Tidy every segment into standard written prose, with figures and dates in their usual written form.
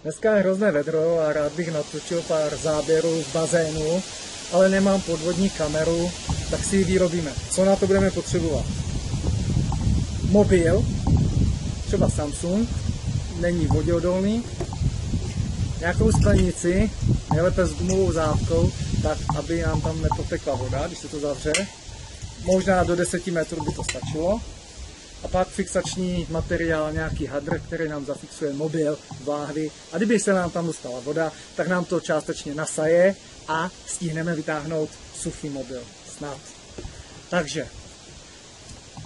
Dneska je hrozné vedro a rád bych natočil pár záběrů z bazénu, ale nemám podvodní kameru, tak si ji vyrobíme. Co na to budeme potřebovat? Mobil, třeba Samsung, není voděodolný, nějakou sklenici, nejlépe s gumovou závkou, tak aby nám tam nepotekla voda, když se to zavře. Možná do 10 metrů by to stačilo. A pak fixační materiál, nějaký hadr, který nám zafixuje mobil, láhvy. A kdyby se nám tam dostala voda, tak nám to částečně nasaje a stihneme vytáhnout suchý mobil. Snad. Takže,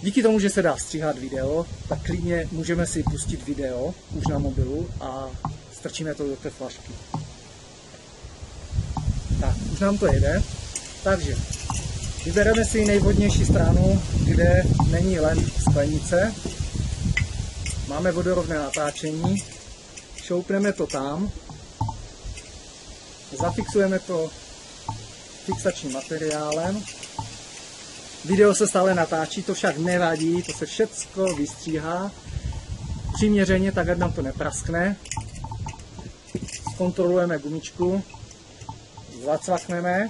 díky tomu, že se dá stříhat video, tak klidně můžeme si pustit video už na mobilu a strčíme to do té flašky. Tak, už nám to jede. Takže, vybereme si nejvhodnější stranu, kde není len sklenice. Máme vodorovné natáčení. Šoupneme to tam. Zafixujeme to fixačním materiálem. Video se stále natáčí, to však nevadí, to se všecko vystříhá. Přiměřeně, tak ať nám to nepraskne. Zkontrolujeme gumičku. Zacvakneme.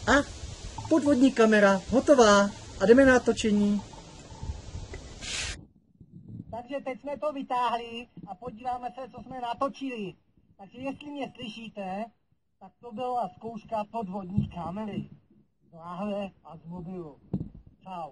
A podvodní kamera hotová a jdeme na točení. Takže teď jsme to vytáhli a podíváme se, co jsme natočili. Takže jestli mě slyšíte, tak to byla zkouška podvodní kamery z láhve a z mobilu. Čau.